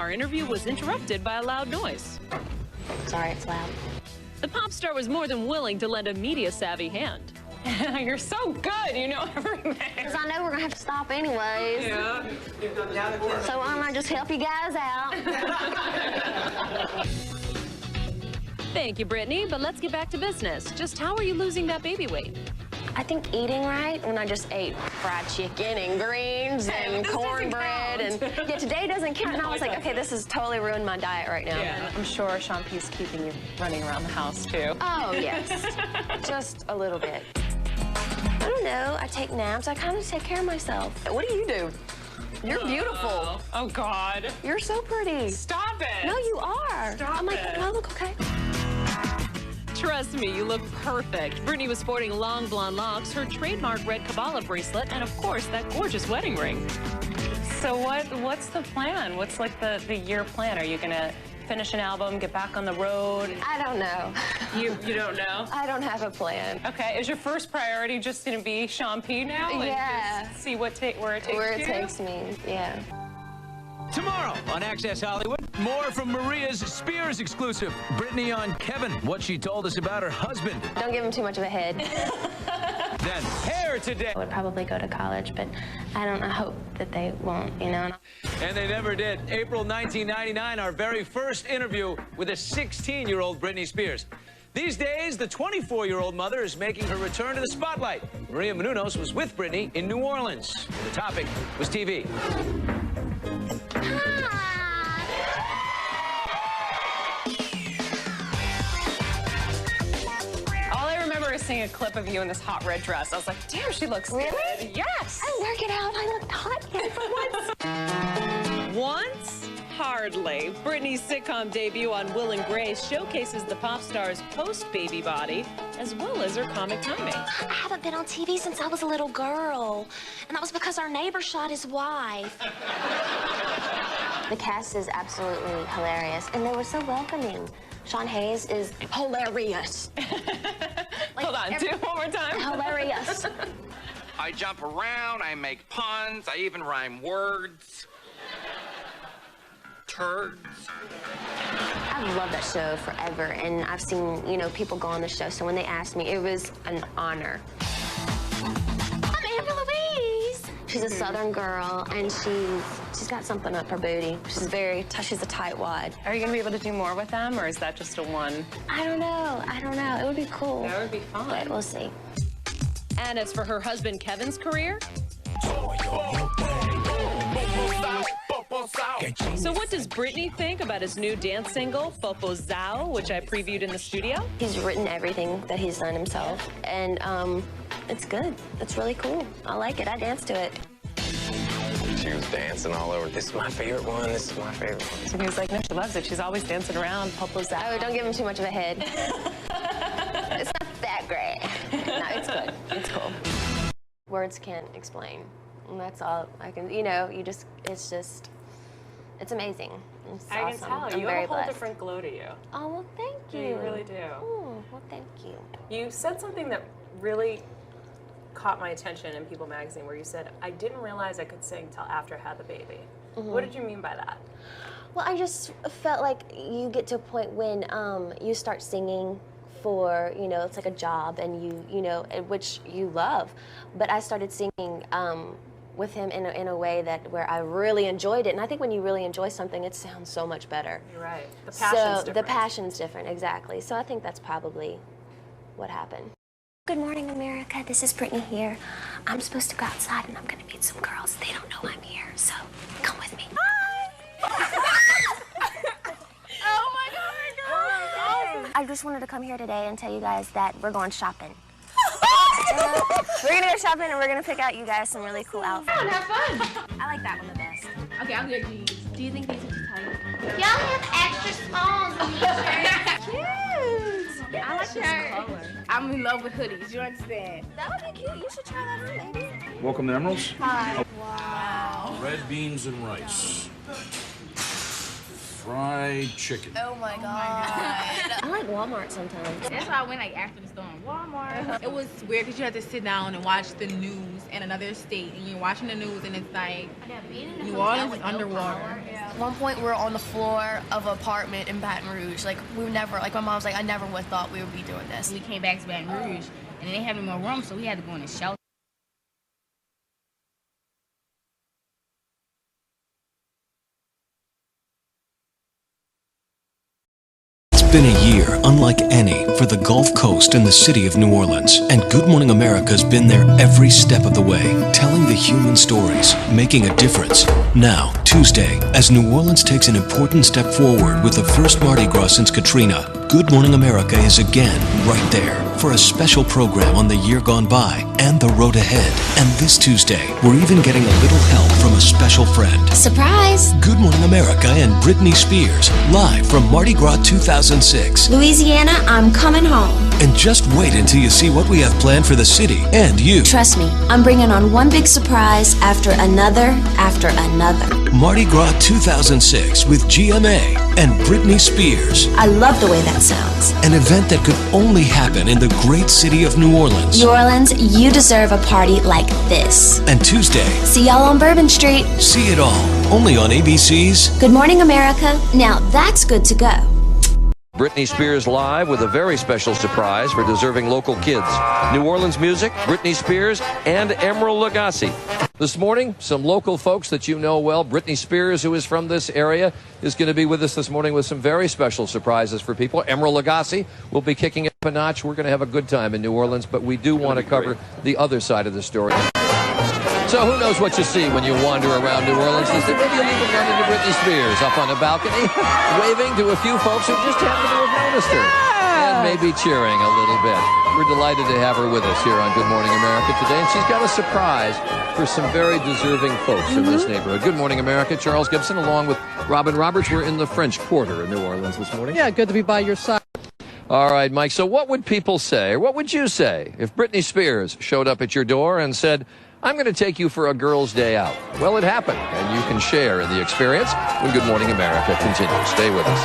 our interview was interrupted by a loud noise. Sorry, it's loud. The pop star was more than willing to lend a media-savvy hand. You're so good, you know everything. Because I know we're going to have to stop anyways. Yeah. So why don't I just help you guys out? Thank you, Britney, but let's get back to business. Just how are you losing that baby weight? I think eating right when I just ate fried chicken and greens and cornbread. And yeah, today doesn't count. And I was like, okay, this has totally ruined my diet right now. Yeah. I'm sure Sean P's keeping you running around the house, too. Oh, yes. Just a little bit. I don't know. I take naps. I kind of take care of myself. What do you do? You're beautiful. Oh, God. You're so pretty. Stop it. No, you are. Stop I'm like, it. do I look okay? Trust me, you look perfect. Britney was sporting long blonde locks, her trademark red Kabbalah bracelet, and of course, that gorgeous wedding ring. So what's the plan? What's like the year plan? Are you gonna finish an album, get back on the road? I don't know. You don't know? I don't have a plan. Okay, is your first priority just gonna be Sean P now? Yeah. And just see where it takes you? Where it takes me, yeah. Tomorrow on Access Hollywood, more from Maria's Spears exclusive. Britney on Kevin, what she told us about her husband. Don't give him too much of a head. Then Hair Today. I would probably go to college, but I hope that they won't, you know. And they never did. April 1999, our very first interview with a 16-year-old Britney Spears. These days, the 24-year-old mother is making her return to the spotlight. Maria Menounos was with Britney in New Orleans. The topic was TV. All I remember is seeing a clip of you in this hot red dress. I was like, damn, she looks Really? good. Yes. I work it out. I looked hot again for once. Once? Hardly. Britney's sitcom debut on Will and Grace showcases the pop star's post-baby body, as well as her comic timing. I haven't been on TV since I was a little girl, and that was because our neighbor shot his wife. The cast is absolutely hilarious, and they were so welcoming. Sean Hayes is hilarious. Hold on, do it one more time. Hilarious. I jump around, I make puns, I even rhyme words. Turds. I've loved that show forever, and I've seen, you know, people go on the show, so when they asked me, it was an honor. I'm Amber Louise. She's a Southern girl, and she's got something up her booty. She's a tightwad. Are you gonna be able to do more with them, or is that just a one? I don't know. It would be cool. That would be fun. But we'll see. And as for her husband Kevin's career? So what does Britney think about his new dance single, Popo Zao, which I previewed in the studio? He's written everything that he's done himself, and it's good. It's really cool. I like it. I dance to it. She was dancing all over. This is my favorite one. This is my favorite one. So he was like, no, she loves it. She's always dancing around, Popo Zao. Oh, don't give him too much of a head. It's not that great. No, it's good. It's cool. Words can't explain. And that's all I can, you know, it's amazing. It's I awesome. can tell. I'm You very have a whole blessed. different glow to you. Oh, well, thank you. Yeah, you really do. Oh, well, thank you. You said something that really caught my attention in People magazine where you said, I didn't realize I could sing till after I had the baby. What did you mean by that? Well, I just felt like you get to a point when you start singing for, you know, it's like a job, and you know, which you love. But I started singing with him in a way where I really enjoyed it. And I think when you really enjoy something, it sounds so much better. You're right. The passion's different. The passion's different, exactly. So I think that's probably what happened. Good morning, America. This is Britney here. I'm supposed to go outside, and I'm going to meet some girls. They don't know I'm here, so come with me. Oh my God, I just wanted to come here today and tell you guys that we're going shopping. We're gonna go shopping, and we're gonna pick out you guys some really cool outfits. Oh, have fun. I like that one the best. Okay, I'll get these. Do you think these are too tight? Y'all have extra smalls in these shirts. Cute. I like this color. I'm in love with hoodies. You understand? That would be cute. You should try that on, maybe. Welcome to Emerald's. Hi. Wow. Red beans and rice. fried chicken. Oh my God. I like Walmart sometimes. That's why I went like after the storm. Walmart. It was weird because you had to sit down and watch the news in another state, and you're watching the news and it's like New Orleans is underwater. At one point we were on the floor of an apartment in Baton Rouge. Like we never, like my mom's like, I never would have thought we would be doing this. We came back to Baton Rouge and they didn't have any more room, so we had to go in the shelter. It's been a year unlike any for the Gulf Coast and the city of New Orleans, and Good Morning America's been there every step of the way, telling the human stories, making a difference. Now, Tuesday, as New Orleans takes an important step forward with the first Mardi Gras since Katrina, Good Morning America is again right there for a special program on the year gone by and the road ahead. And this Tuesday, we're even getting a little help from a special friend. Surprise! Good Morning America and Britney Spears, live from Mardi Gras 2006. Louisiana, I'm coming home. And just wait until you see what we have planned for the city and you. Trust me, I'm bringing on one big surprise after another after another. Mardi Gras 2006 with GMA and Britney Spears. I love the way that sounds. An event that could only happen in the great city of New Orleans. New Orleans, you deserve a party like this. And Tuesday, see y'all on Bourbon Street. see it all, only on ABC's Good Morning America. Now that's good to go. Britney Spears live with a very special surprise for deserving local kids. New Orleans music, Britney Spears, and Emeril Lagasse. This morning, some local folks that you know well. Britney Spears, who is from this area, is going to be with us this morning with some very special surprises for people. Emeril Lagasse will be kicking it up a notch. We're going to have a good time in New Orleans, but we do want to cover the other side of the story. So who knows what you see when you wander around New Orleans? Maybe you'll even run into Britney Spears up on a balcony, waving to a few folks who just happen to have noticed her. And maybe cheering a little bit. We're delighted to have her with us here on Good Morning America today. And she's got a surprise for some very deserving folks in this neighborhood. Good Morning America. Charles Gibson along with Robin Roberts. We're in the French Quarter in New Orleans this morning. Yeah, good to be by your side. All right, Mike. So what would people say, or what would you say, if Britney Spears showed up at your door and said, I'm going to take you for a girl's day out? Well, it happened, and you can share in the experience when Good Morning America continues. Stay with us.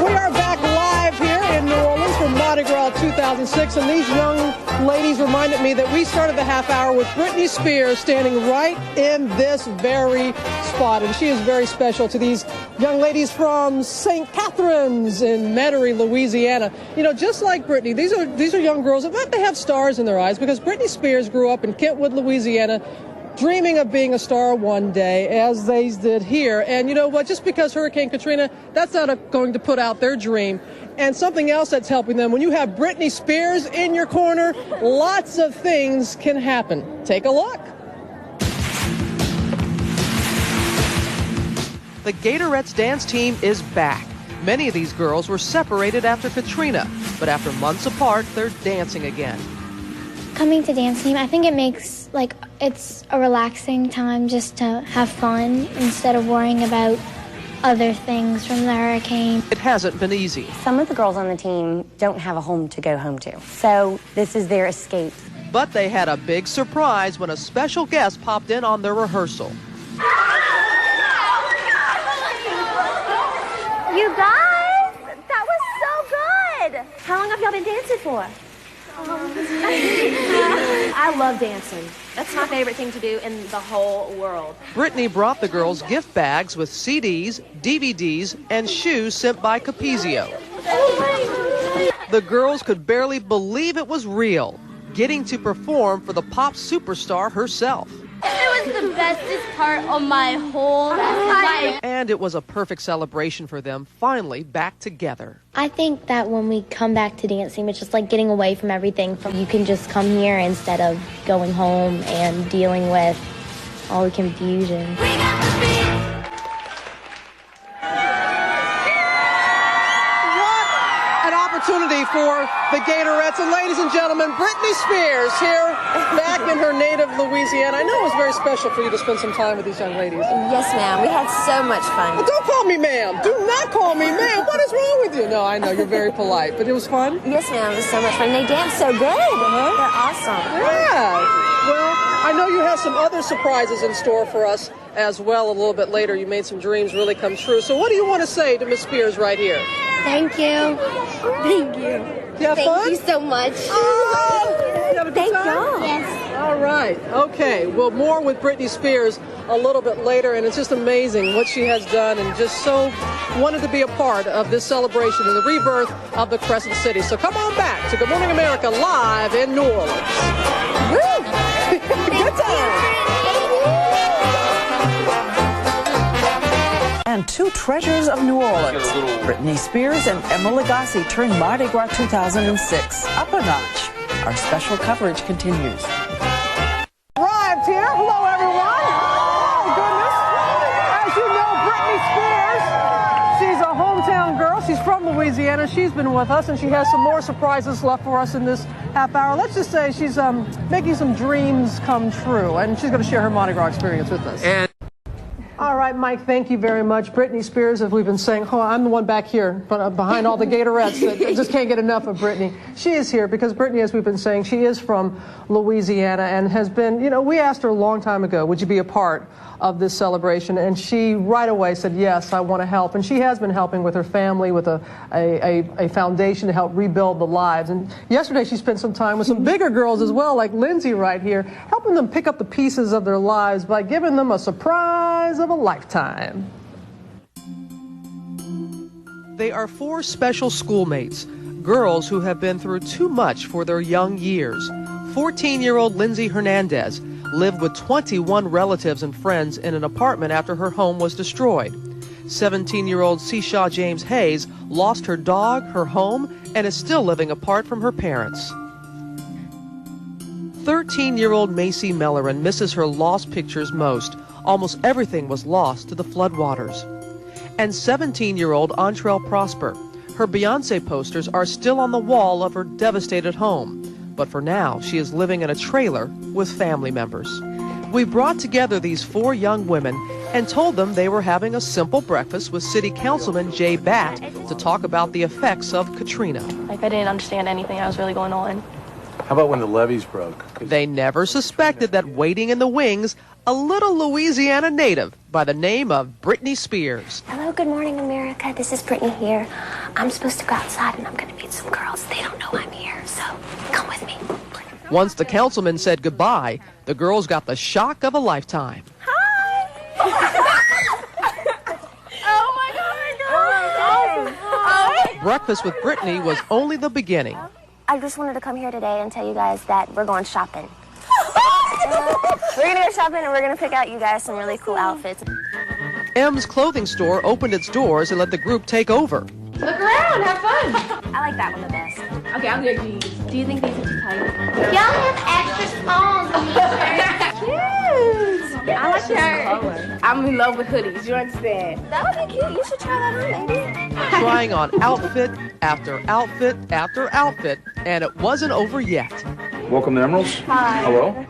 We are back live here in New Orleans for Mardi Gras 2006, and these young ladies reminded me that we started the half hour with Britney Spears standing right in this very spot, and she is very special to these young ladies from St. Catherine's in Metairie, Louisiana. You know, just like Britney, these are young girls, but they have stars in their eyes because Britney Spears grew up in Kentwood, Louisiana, dreaming of being a star one day, as they did here. And you know what? Just because Hurricane Katrina, that's not going to put out their dream. And something else that's helping them, when you have Britney Spears in your corner, lots of things can happen. Take a look. The Gatorettes dance team is back. Many of these girls were separated after Katrina, but after months apart, they're dancing again. Coming to dance team, I think it makes, it's a relaxing time just to have fun instead of worrying about other things from the hurricane. It hasn't been easy. Some of the girls on the team don't have a home to go home to, so this is their escape. But they had a big surprise when a special guest popped in on their rehearsal. You guys, that was so good. How long have y'all been dancing for? I love dancing. That's my favorite thing to do in the whole world. Britney brought the girls gift bags with CDs, DVDs, and shoes sent by Capizio. The girls could barely believe it was real, getting to perform for the pop superstar herself. It was the bestest part of my whole life. And it was a perfect celebration for them, finally back together. I think that when we come back to dancing, it's just like getting away from everything. You can just come here instead of going home and dealing with all the confusion. What an opportunity for the Gatorettes. And ladies and gentlemen, Britney Spears here back in her native Louisiana. I know it was very special for you to spend some time with these young ladies. Yes, ma'am. We had so much fun. Well, don't call me ma'am. Do not call me ma'am. What is wrong with you? No, I know. You're very polite. But it was fun? Yes, ma'am. It was so much fun. They danced so good. They're awesome. Yeah. Well, I know you have some other surprises in store for us as well a little bit later. You made some dreams really come true. So what do you want to say to Miss Spears right here? Thank you. Thank you. You have fun? Thank you so much. Oh, you have a good time? Yes. All right. Okay. Well, more with Britney Spears a little bit later, and it's just amazing what she has done, and just so wanted to be a part of this celebration and the rebirth of the Crescent City. So come on back to Good Morning America live in New Orleans. Woo! Good time. And two treasures of New Orleans, Britney Spears and Emeril Lagasse, turned Mardi Gras 2006 up a notch. Our special coverage continues. Arrived here. Hello, everyone. Oh, goodness. As you know, Britney Spears, she's a hometown girl. She's from Louisiana. She's been with us, and she has some more surprises left for us in this half hour. Let's just say she's making some dreams come true, and she's going to share her Mardi Gras experience with us. All right, Mike, thank you very much. Britney Spears, as we've been saying, I'm the one back here behind all the Gatorettes that just can't get enough of Britney. She is here because Britney, as we've been saying, she is from Louisiana and has been, we asked her a long time ago, would you be a part of this celebration? And she right away said, yes, I want to help. And she has been helping with her family with a foundation to help rebuild the lives. And yesterday she spent some time with some bigger girls as well, like Lindsay right here, helping them pick up the pieces of their lives by giving them a surprise of a lifetime. They are four special schoolmates, girls who have been through too much for their young years. 14-year-old Lindsay Hernandez lived with 21 relatives and friends in an apartment after her home was destroyed. 17-year-old Seashaw James Hayes lost her dog, her home, and is still living apart from her parents. 13-year-old Macy Mellerin misses her lost pictures most. Almost everything was lost to the floodwaters. And 17-year-old Antrell Prosper. Her Beyoncé posters are still on the wall of her devastated home. But for now, she is living in a trailer with family members. We brought together these four young women and told them they were having a simple breakfast with City Councilman Jay Batt to talk about the effects of Katrina. I didn't understand anything that was really going on. How about when the levees broke? They never suspected that waiting in the wings, a little Louisiana native by the name of Britney Spears. Hello, Good Morning America. This is Britney here. I'm supposed to go outside and I'm going to meet some girls. They don't know I'm here, so come with me. Once the councilman said goodbye, the girls got the shock of a lifetime. Hi! Oh my God, girl! Oh. Breakfast with Britney was only the beginning. I just wanted to come here today and tell you guys that we're going shopping. We're going to go shopping and we're going to pick out you guys some really cool outfits. M's clothing store opened its doors and let the group take over. Look around, have fun. I like that one the best. Okay, I'll get these. Do you think these are too tight? Y'all have extra smalls on these shirts. Cute. I like this. I'm in love with hoodies, you understand? That would be cute. You should try that on, maybe. Trying on outfit after outfit after outfit, and it wasn't over yet. Welcome to Emerald's. Hi. Hello.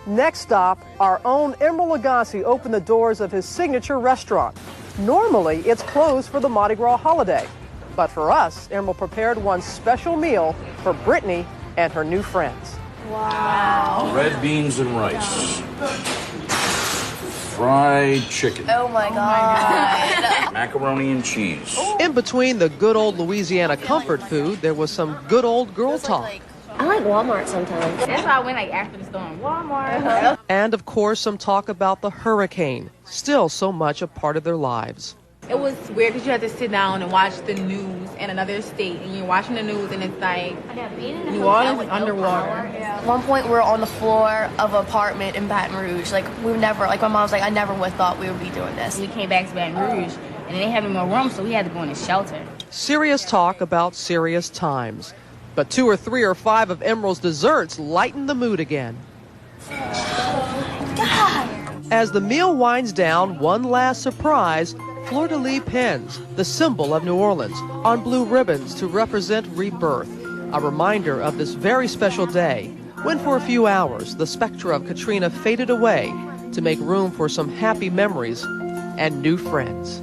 Next stop, our own Emeril Lagasse opened the doors of his signature restaurant. Normally, it's closed for the Mardi Gras holiday. But for us, Emeril prepared one special meal for Britney and her new friends. Wow. Red beans and rice. Fried chicken. Oh my God. Macaroni and cheese. In between the good old Louisiana comfort food, there was some good old girl talk. I like Walmart sometimes. That's why I went after the storm. Walmart. And of course, some talk about the hurricane, still so much a part of their lives. It was weird because you had to sit down and watch the news in another state, and you're watching the news and it's like New Orleans is underwater. At one point we were on the floor of an apartment in Baton Rouge. Like my mom was like, I never would have thought we would be doing this. We came back to Baton Rouge and they didn't have any more room, so we had to go in the shelter. Serious talk about serious times. But 2 or 3 or 5 of Emeril's desserts lighten the mood again. God. As the meal winds down, one last surprise fleur-de-lis pens, the symbol of New Orleans, on blue ribbons to represent rebirth. A reminder of this very special day, when for a few hours the specter of Katrina faded away to make room for some happy memories and new friends.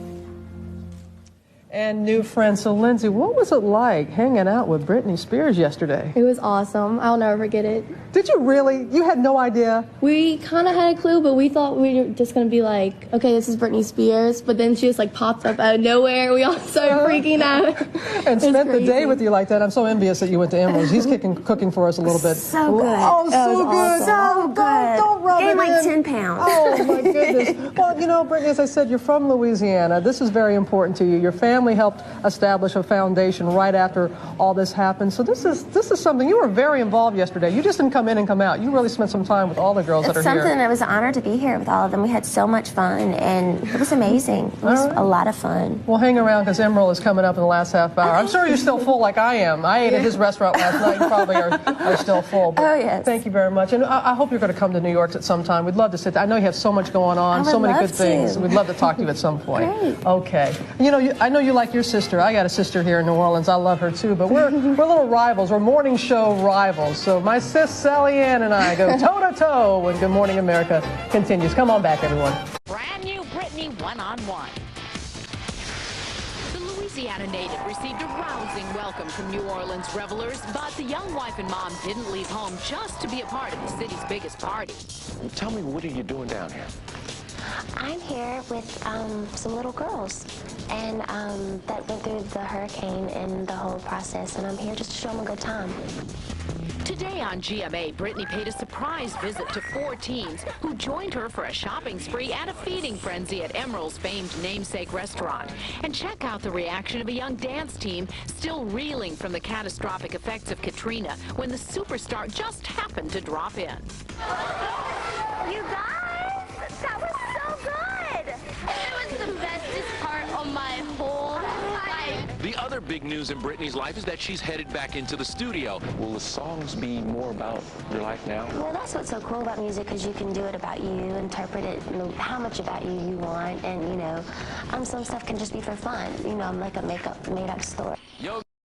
And new friends. So, Lindsay, what was it like hanging out with Britney Spears yesterday? It was awesome. I'll never forget it. Did you really? You had no idea? We kind of had a clue, but we thought we were just going to be like, okay, this is Britney Spears. But then she just like popped up out of nowhere. We all started freaking out. And spent the day with you like that. I'm so envious that you went to Emerald's. He's cooking for us a little bit. So good. Oh, so good. Awesome. So good. Don't rub Gained it like in. 10 pounds. Oh, my goodness. Well, you know, Brittany, as I said, you're from Louisiana. This is very important to you. Your family helped establish a foundation right after all this happened. So this is something, you were very involved yesterday. You just didn't come in and come out. You really spent some time with all the girls that are here. It's something, it was an honor to be here with all of them. We had so much fun, and it was amazing. It was a lot of fun. Well, hang around because Emerald is coming up in the last half hour. I'm sure you're still full like I am. I ate at his restaurant last night. You probably are still full. But oh, yes. Thank you very much. And I hope you're going to come to New York at some time. We'd love to sit down. I know you have so much going on, so many good things. We'd love to talk to you at some point. Great. Okay. You know, I know you like your sister. I got a sister here in New Orleans. I love her too. But we're little rivals. We're morning show rivals. So my sis Sally Ann and I go toe-to-toe when Good Morning America continues. Come on back, everyone. Brand new Britney one-on-one. The Louisiana native received a rousing welcome from New Orleans revelers, but the young wife and mom didn't leave home just to be a part of the city's biggest party. Well, tell me, what are you doing down here? I'm here with some little girls, and that went through the hurricane and the whole process, and I'm here just to show them a good time. Today on GMA, Britney paid a surprise visit to 4 teens who joined her for a shopping spree and a feeding frenzy at Emerald's famed namesake restaurant. And check out the reaction of a young dance team still reeling from the catastrophic effects of Katrina when the superstar just happened to drop in. You guys, that was so good! It was the bestest part of my whole life. The other big news in Britney's life is that she's headed back into the studio. Will the songs be more about your life now? Well, that's what's so cool about music, because you can do it about you, interpret it, you know, how much about you you want, and, you know, some stuff can just be for fun, you know, like a made-up story. Yo.